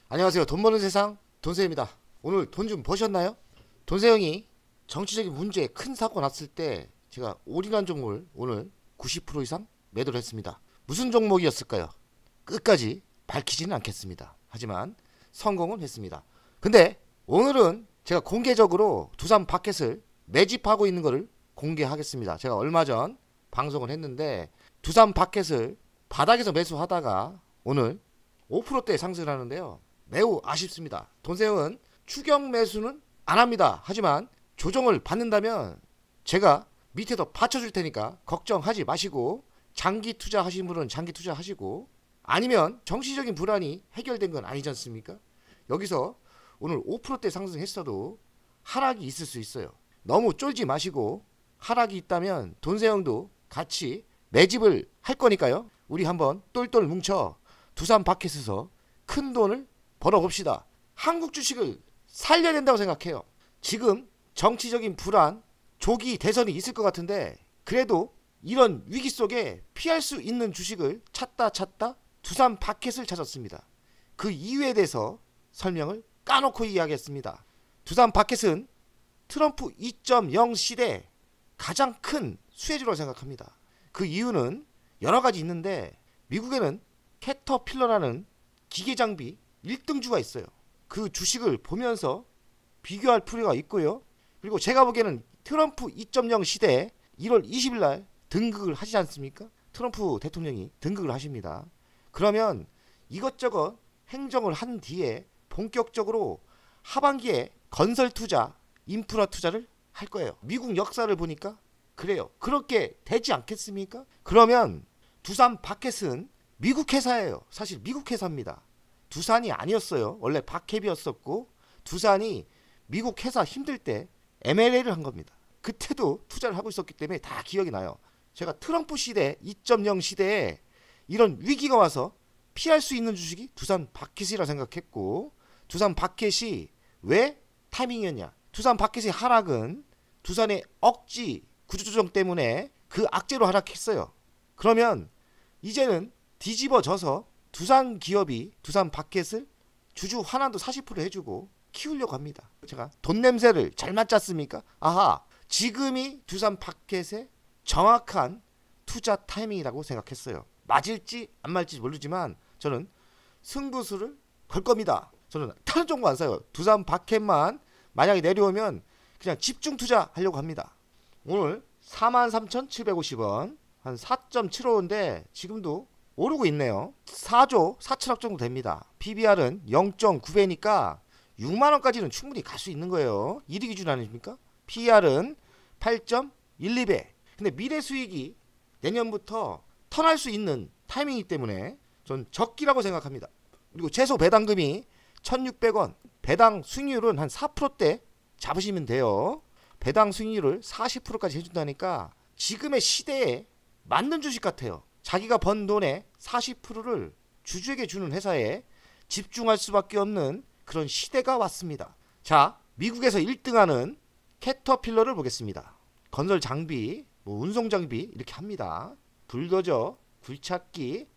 안녕하세요. 돈 버는 세상 돈세입니다. 오늘 돈 좀 버셨나요? 돈세 형이 정치적인 문제에 큰 사고 났을 때 제가 올인한 종목을 오늘 90% 이상 매도를 했습니다. 무슨 종목이었을까요? 끝까지 밝히지는 않겠습니다. 하지만 성공은 했습니다. 근데 오늘은 제가 공개적으로 두산 바켓을 매집하고 있는 것을 공개하겠습니다. 제가 얼마 전 방송을 했는데 두산 바켓을 바닥에서 매수하다가 오늘 5%대 상승을 하는데요. 매우 아쉽습니다. 돈세형은 추격 매수는 안 합니다. 하지만 조정을 받는다면 제가 밑에 더 받쳐줄 테니까 걱정하지 마시고 장기 투자하신 분은 장기 투자하시고 아니면 정치적인 불안이 해결된 건 아니지 않습니까? 여기서 오늘 5%대 상승했어도 하락이 있을 수 있어요. 너무 쫄지 마시고 하락이 있다면 돈세형도 같이 매집을 할 거니까요. 우리 한번 똘똘 뭉쳐 두산 바켓에서 큰 돈을 벌어봅시다. 한국 주식을 살려야 된다고 생각해요. 지금 정치적인 불안, 조기 대선이 있을 것 같은데 그래도 이런 위기 속에 피할 수 있는 주식을 찾다 두산 바켓을 찾았습니다. 그 이유에 대해서 설명을 까놓고 이야기했습니다. 두산 바켓은 트럼프 2.0 시대 가장 큰 수혜주라고 생각합니다. 그 이유는 여러 가지 있는데 미국에는 캐터필러라는 기계장비 1등주가 있어요. 그 주식을 보면서 비교할 필요가 있고요. 그리고 제가 보기에는 트럼프 2.0 시대에 1월 20일 날 등극을 하지 않습니까? 트럼프 대통령이 등극을 하십니다. 그러면 이것저것 행정을 한 뒤에 본격적으로 하반기에 건설 투자, 인프라 투자를 할 거예요. 미국 역사를 보니까 그래요. 그렇게 되지 않겠습니까? 그러면 두산 바켓은 미국 회사예요. 사실 미국 회사입니다. 두산이 아니었어요. 원래 박캡이었었고 두산이 미국 회사 힘들 때 MLA를 한 겁니다. 그때도 투자를 하고 있었기 때문에 다 기억이 나요. 제가 트럼프 시대 2.0 시대에 이런 위기가 와서 피할 수 있는 주식이 두산 바켓이라 생각했고 두산 바켓이 왜 타이밍이었냐. 두산 바켓의 하락은 두산의 억지 구조조정 때문에 그 악재로 하락했어요. 그러면 이제는 뒤집어져서 두산 기업이 두산 바켓을 주주 환원도 40% 해주고 키우려고 합니다. 제가 돈 냄새를 잘 맡았습니까? 아하, 지금이 두산 바켓의 정확한 투자 타이밍이라고 생각했어요. 맞을지 안 맞을지 모르지만 저는 승부수를 걸 겁니다. 저는 다른 종목 안 사요. 두산 바켓만 만약에 내려오면 그냥 집중 투자하려고 합니다. 오늘 43,750원 한 4.75인데 지금도 오르고 있네요. 4조 4천억 정도 됩니다. PBR은 0.9배니까 6만원까지는 충분히 갈 수 있는 거예요. 1위 기준 아닙니까? PER은 8.12배. 근데 미래 수익이 내년부터 턴할 수 있는 타이밍이기 때문에 전 적기라고 생각합니다. 그리고 최소 배당금이 1,600원. 배당 수익률은 한 4%대 잡으시면 돼요. 배당 수익률을 40%까지 해준다니까 지금의 시대에 맞는 주식 같아요. 자기가 번 돈의 40%를 주주에게 주는 회사에 집중할 수밖에 없는 그런 시대가 왔습니다. 자, 미국에서 1등하는 캐터필러를 보겠습니다. 건설 장비, 운송 장비 이렇게 합니다. 불도저, 굴착기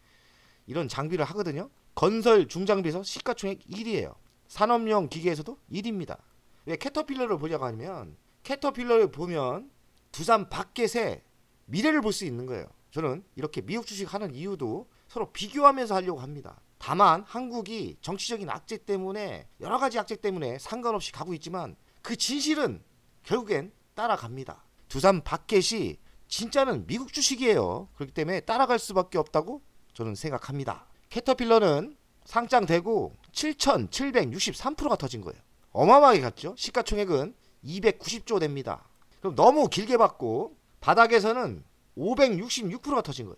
이런 장비를 하거든요. 건설 중장비에서 시가총액 1위예요. 산업용 기계에서도 1위입니다. 왜 캐터필러를 보려고 하면 캐터필러를 보면 두산 바켓의 미래를 볼 수 있는 거예요. 저는 이렇게 미국 주식 하는 이유도 서로 비교하면서 하려고 합니다. 다만 한국이 정치적인 악재 때문에 여러 가지 악재 때문에 상관없이 가고 있지만 그 진실은 결국엔 따라갑니다. 두산 바켓이 진짜는 미국 주식이에요. 그렇기 때문에 따라갈 수밖에 없다고 저는 생각합니다. 캐터필러는 상장되고 7,763%가 터진 거예요. 어마어마하게 갔죠. 시가총액은 290조 됩니다. 그럼 너무 길게 봤고 바닥에서는 566%가 터진 거예요.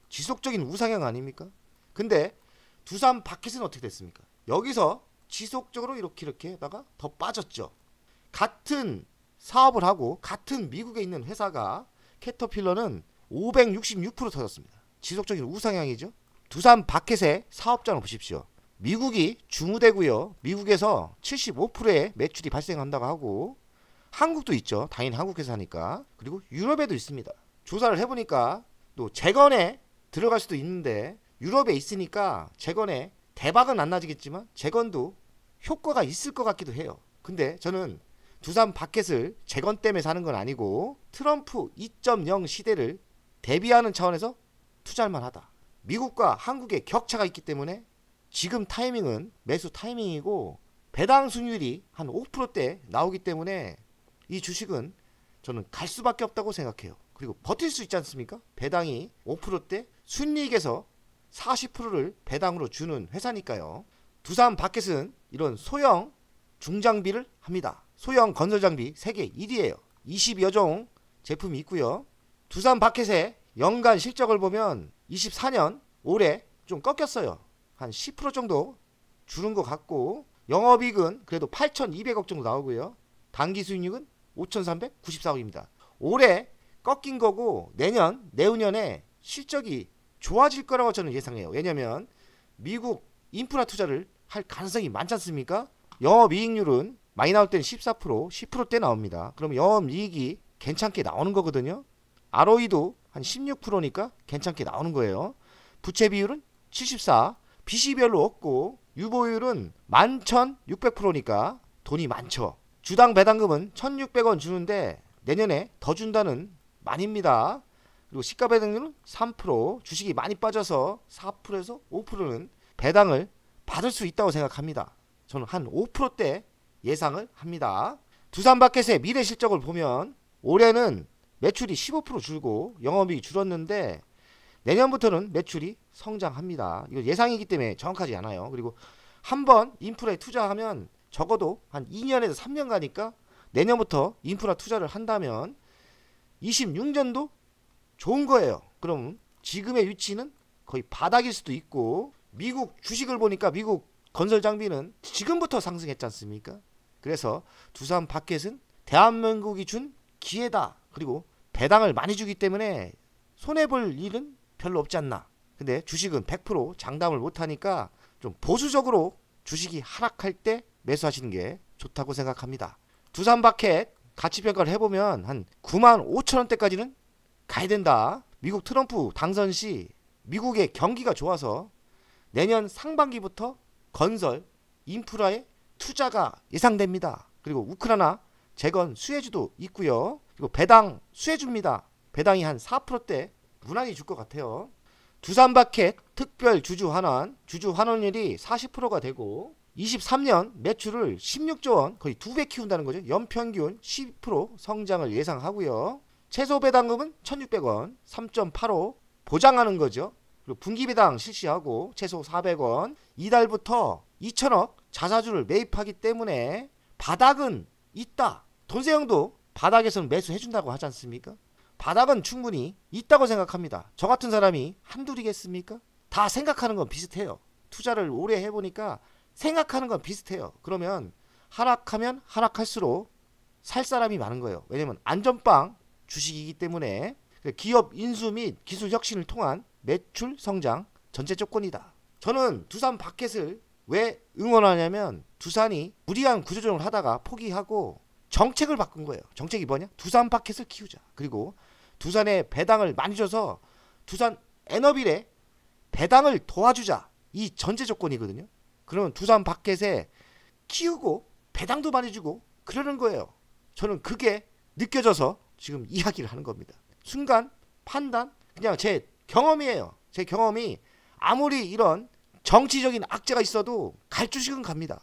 지속적인 우상향 아닙니까? 근데 두산 바켓은 어떻게 됐습니까? 여기서 지속적으로 이렇게 하다가 더 빠졌죠. 같은 사업을 하고 같은 미국에 있는 회사가 캐터필러는 566% 터졌습니다. 지속적인 우상향이죠. 두산 바켓의 사업장을 보십시오. 미국이 주무되고요. 미국에서 75%의 매출이 발생한다고 하고 한국도 있죠. 당연히 한국 회사니까. 그리고 유럽에도 있습니다. 조사를 해보니까 또 재건에 들어갈 수도 있는데 유럽에 있으니까 재건에 대박은 안 나지겠지만 재건도 효과가 있을 것 같기도 해요. 근데 저는 두산 바켓을 재건 때문에 사는 건 아니고 트럼프 2.0 시대를 대비하는 차원에서 투자할 만하다. 미국과 한국의 격차가 있기 때문에 지금 타이밍은 매수 타이밍이고 배당 수익률이 한 5%대 나오기 때문에 이 주식은 저는 갈 수밖에 없다고 생각해요. 그리고 버틸 수 있지 않습니까? 배당이 5%대 순이익에서 40%를 배당으로 주는 회사니까요. 두산 바켓은 이런 소형 중장비를 합니다. 소형 건설장비 세계 1위에요. 20여 종 제품이 있고요. 두산 바켓의 연간 실적을 보면 24년 올해 좀 꺾였어요. 한 10% 정도 줄은 것 같고 영업이익은 그래도 8,200억 정도 나오고요. 당기수익률은 5,394억입니다. 올해 꺾인 거고 내후년에 실적이 좋아질 거라고 저는 예상해요. 왜냐면 미국 인프라 투자를 할 가능성이 많지 않습니까? 영업이익률은 많이 나올 때는 14%, 10%대 나옵니다. 그럼 영업이익이 괜찮게 나오는 거거든요. ROE도 한 16%니까 괜찮게 나오는 거예요. 부채 비율은 74, 빚이 별로 없고 유보율은 11,600%니까 돈이 많죠. 주당 배당금은 1,600원 주는데 내년에 더 준다는 말입니다. 그리고 시가 배당률은 3%, 주식이 많이 빠져서 4%에서 5%는 배당을 받을 수 있다고 생각합니다. 저는 한 5%대 예상을 합니다. 두산바켓의 미래 실적을 보면 올해는 매출이 15% 줄고 영업이익이 줄었는데 내년부터는 매출이 성장합니다. 이거 예상이기 때문에 정확하지 않아요. 그리고 한번 인프라에 투자하면 적어도 한 2년에서 3년 가니까 내년부터 인프라 투자를 한다면 26년도 좋은 거예요. 그럼 지금의 위치는 거의 바닥일 수도 있고 미국 주식을 보니까 미국 건설 장비는 지금부터 상승했지 않습니까? 그래서 두산 바켓은 대한민국이 준 기회다. 그리고 배당을 많이 주기 때문에 손해볼 일은 별로 없지 않나. 근데 주식은 100% 장담을 못하니까 좀 보수적으로 주식이 하락할 때 매수하시는 게 좋다고 생각합니다. 두산 바켓 가치평가를 해보면 한 95,000원대까지는 가야 된다. 미국 트럼프 당선 시 미국의 경기가 좋아서 내년 상반기부터 건설, 인프라에 투자가 예상됩니다. 그리고 우크라이나 재건 수혜주도 있고요. 그리고 배당 수혜주입니다. 배당이 한 4%대 무난히 줄 것 같아요. 두산바켓 특별 주주 환원, 주주 환원율이 40%가 되고 23년 매출을 16조 원 거의 2배 키운다는 거죠. 연평균 10% 성장을 예상하고요. 최소 배당금은 1,600원, 3.85 보장하는 거죠. 그리고 분기 배당 실시하고 최소 400원, 이달부터 2천억 자사주를 매입하기 때문에 바닥은 있다. 돈세형도 바닥에서는 매수해준다고 하지 않습니까? 바닥은 충분히 있다고 생각합니다. 저 같은 사람이 한둘이겠습니까? 다 생각하는 건 비슷해요. 투자를 오래 해보니까 생각하는 건 비슷해요. 그러면 하락하면 하락할수록 살 사람이 많은 거예요. 왜냐면 안전빵 주식이기 때문에 기업 인수 및 기술 혁신을 통한 매출 성장 전제 조건이다. 저는 두산 바켓을 왜 응원하냐면 두산이 무리한 구조조정을 하다가 포기하고 정책을 바꾼 거예요. 정책이 뭐냐? 두산 바켓을 키우자. 그리고 두산에 배당을 많이 줘서 두산 에너빌에 배당을 도와주자. 이 전제 조건이거든요. 그러면 두산 바켓에 키우고 배당도 많이 주고 그러는 거예요. 저는 그게 느껴져서 지금 이야기를 하는 겁니다. 순간 판단 그냥 제 경험이에요. 제 경험이 아무리 이런 정치적인 악재가 있어도 갈 주식은 갑니다.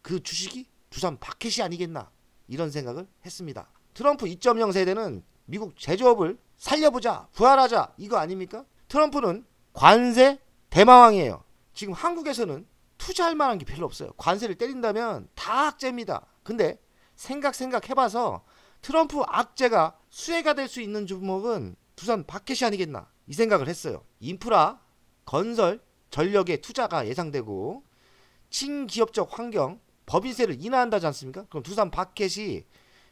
그 주식이 두산 바켓이 아니겠나 이런 생각을 했습니다. 트럼프 2.0 세대는 미국 제조업을 살려보자 부활하자 이거 아닙니까? 트럼프는 관세 대마왕이에요. 지금 한국에서는 투자할 만한 게 별로 없어요. 관세를 때린다면 다 악재입니다. 근데 생각해봐서 트럼프 악재가 수혜가 될 수 있는 종목은 두산 바켓이 아니겠나 이 생각을 했어요. 인프라, 건설, 전력의 투자가 예상되고 친기업적 환경, 법인세를 인하한다지 않습니까? 그럼 두산 바켓이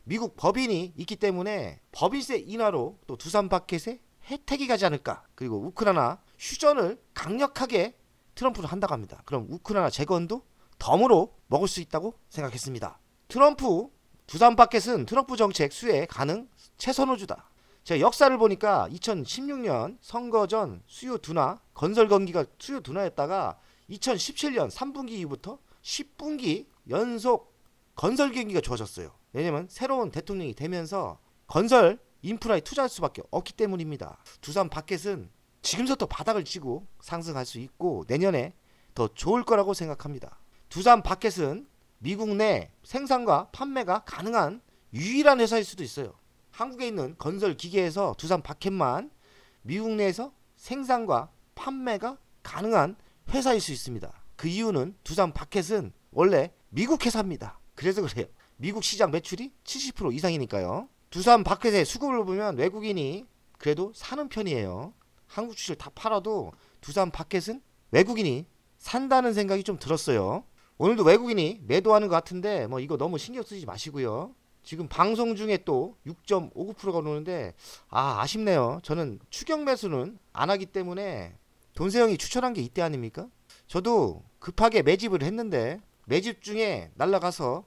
미국 법인이 있기 때문에 법인세 인하로 또 두산 바켓에 혜택이 가지 않을까. 그리고 우크라이나 휴전을 강력하게 트럼프는 한다고 합니다. 그럼 우크라이나 재건도 덤으로 먹을 수 있다고 생각했습니다. 두산 바켓은 트럼프 정책 수혜 가능 최선호주다. 제가 역사를 보니까 2016년 선거 전 수요 둔화, 건설 경기가 수요 둔화였다가 2017년 3분기 이후부터 10분기 연속 건설 경기가 좋아졌어요. 왜냐면 새로운 대통령이 되면서 건설 인프라에 투자할 수밖에 없기 때문입니다. 두산 바켓은 지금부터 바닥을 치고 상승할 수 있고 내년에 더 좋을 거라고 생각합니다. 두산 바켓은 미국 내 생산과 판매가 가능한 유일한 회사일 수도 있어요. 한국에 있는 건설 기계에서 두산 바켓만 미국 내에서 생산과 판매가 가능한 회사일 수 있습니다. 그 이유는 두산 바켓은 원래 미국 회사입니다. 그래서 그래요. 미국 시장 매출이 70% 이상이니까요. 두산 바켓의 수급을 보면 외국인이 그래도 사는 편이에요. 한국 주식을 다 팔아도 두산 바켓은 외국인이 산다는 생각이 좀 들었어요. 오늘도 외국인이 매도하는 것 같은데 뭐 이거 너무 신경 쓰지 마시고요. 지금 방송 중에 또 6.59%가 오르는데 아쉽네요. 저는 추격 매수는 안 하기 때문에 돈세형이 추천한 게 이때 아닙니까? 저도 급하게 매집을 했는데 매집 중에 날라가서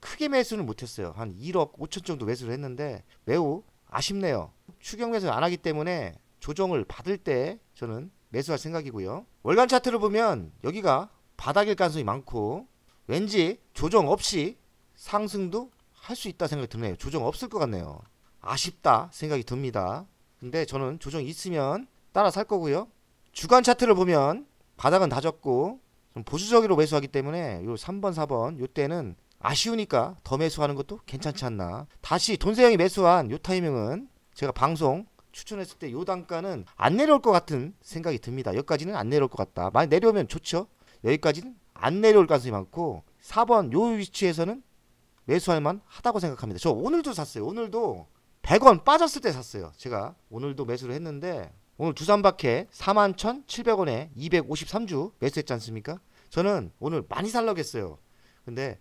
크게 매수는 못했어요. 한 1억 5천 정도 매수를 했는데 매우 아쉽네요. 추격 매수를 안 하기 때문에 조정을 받을 때 저는 매수할 생각이고요. 월간 차트를 보면 여기가 바닥일 가능성이 많고 왠지 조정 없이 상승도 할 수 있다 생각이 드네요. 조정 없을 것 같네요. 아쉽다 생각이 듭니다. 근데 저는 조정이 있으면 따라 살 거고요. 주간 차트를 보면 바닥은 다졌고 좀 보수적으로 매수하기 때문에 요 3번 4번 요 때는 아쉬우니까 더 매수하는 것도 괜찮지 않나. 다시 돈세형이 매수한 요 타이밍은 제가 방송 추천했을 때 요 단가는 안 내려올 것 같은 생각이 듭니다. 여기까지는 안 내려올 것 같다. 많이 내려오면 좋죠. 여기까지는 안 내려올 가능성이 많고 4번 요 위치에서는 매수할 만 하다고 생각합니다. 저 오늘도 샀어요. 오늘도 100원 빠졌을 때 샀어요. 제가 오늘도 매수를 했는데 오늘 두산바켓 41,700원에 253주 매수했지 않습니까? 저는 오늘 많이 살려고 했어요. 근데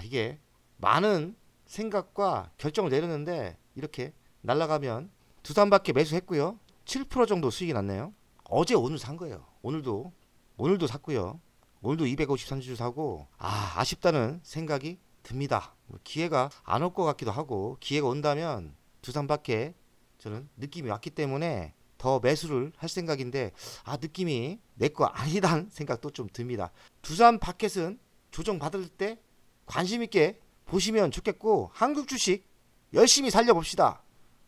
이게 많은 생각과 결정을 내렸는데 이렇게 날아가면 두산바켓 매수했고요. 7% 정도 수익이 났네요. 어제 오늘 산 거예요. 오늘도 샀고요. 오늘도 253주 사고 아쉽다는 생각이 듭니다. 기회가 안 올 것 같기도 하고 기회가 온다면 두산바켓 저는 느낌이 왔기 때문에 더 매수를 할 생각인데 느낌이 내 거 아니다는 생각도 좀 듭니다. 두산바켓은 조정 받을 때 관심 있게 보시면 좋겠고 한국 주식 열심히 살려봅시다.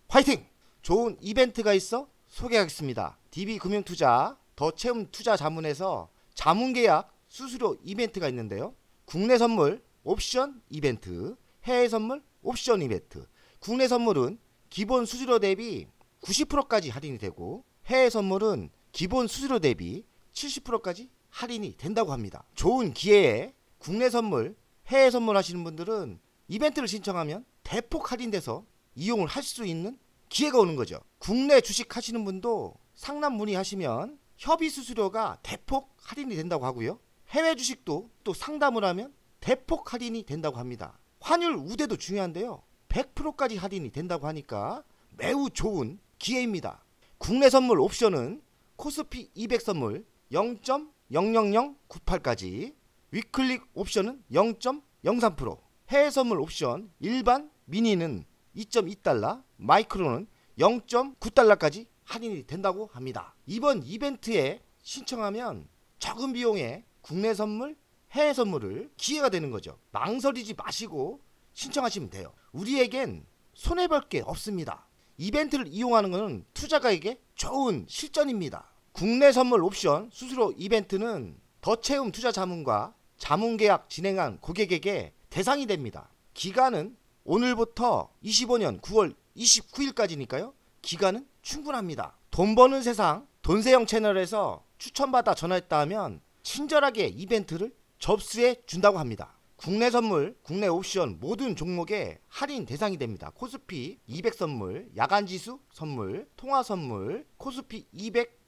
화이팅! 좋은 이벤트가 있어 소개하겠습니다. DB금융투자 더 채움 투자 자문에서 자문계약 수수료 이벤트가 있는데요. 국내 선물 옵션 이벤트, 해외 선물 옵션 이벤트. 국내 선물은 기본 수수료 대비 90%까지 할인이 되고 해외 선물은 기본 수수료 대비 70%까지 할인이 된다고 합니다. 좋은 기회에 국내 선물, 해외 선물 하시는 분들은 이벤트를 신청하면 대폭 할인돼서 이용을 할 수 있는 기회가 오는 거죠. 국내 주식 하시는 분도 상담 문의하시면 협의 수수료가 대폭 할인이 된다고 하고요. 해외 주식도 또 상담을 하면 대폭 할인이 된다고 합니다. 환율 우대도 중요한데요. 100%까지 할인이 된다고 하니까 매우 좋은 기회입니다. 국내 선물 옵션은 코스피 200 선물 0.00098까지, 위클릭 옵션은 0.03%, 해외 선물 옵션 일반 미니는 2.2달러, 마이크로는 0.9달러까지 할인이 된다고 합니다. 이번 이벤트에 신청하면 적은 비용에 국내 선물, 해외 선물을 기회가 되는 거죠. 망설이지 마시고 신청하시면 돼요. 우리에겐 손해볼 게 없습니다. 이벤트를 이용하는 것은 투자가에게 좋은 실전입니다. 국내 선물 옵션 수수료 이벤트는 더 채움 투자 자문과 자문 계약 진행한 고객에게 대상이 됩니다. 기간은 오늘부터 25년 9월 29일까지니까요. 기간은 충분합니다. 돈 버는 세상 돈세형 채널에서 추천받아 전화했다 하면 친절하게 이벤트를 접수해 준다고 합니다. 국내 선물, 국내 옵션 모든 종목에 할인 대상이 됩니다. 코스피 200 선물, 야간지수 선물, 통화 선물, 코스피 200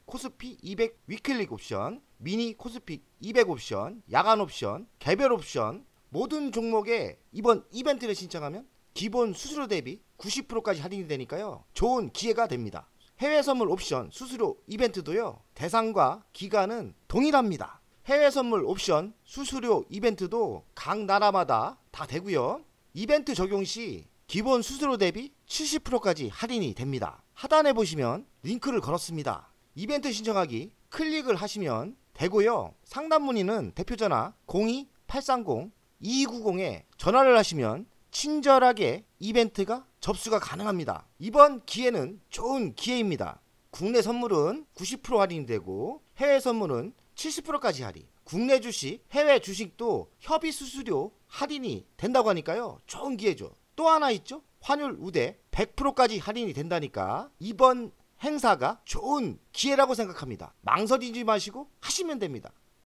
위클릭 옵션, 미니 코스피 200 옵션, 야간 옵션, 개별 옵션 모든 종목에 이번 이벤트를 신청하면 기본 수수료 대비 90%까지 할인이 되니까요. 좋은 기회가 됩니다. 해외 선물 옵션 수수료 이벤트도요. 대상과 기간은 동일합니다. 해외 선물 옵션 수수료 이벤트도 각 나라마다 다 되고요. 이벤트 적용 시 기본 수수료 대비 70%까지 할인이 됩니다. 하단에 보시면 링크를 걸었습니다. 이벤트 신청하기 클릭을 하시면 되고요. 상담 문의는 대표전화 02-830-2290에 전화를 하시면 친절하게 이벤트가 접수가 가능합니다. 이번 기회는 좋은 기회입니다. 국내 선물은 90% 할인이 되고 해외 선물은 70%까지 할인. 국내 주식, 해외 주식도 협의 수수료 할인이 된다고 하니까요. 좋은 기회죠. 또 하나 있죠. 환율 우대 100%까지 할인이 된다니까 이번 행사가 좋은 기회라고 생각합니다. 망설이지 마시고 하시면 됩니다.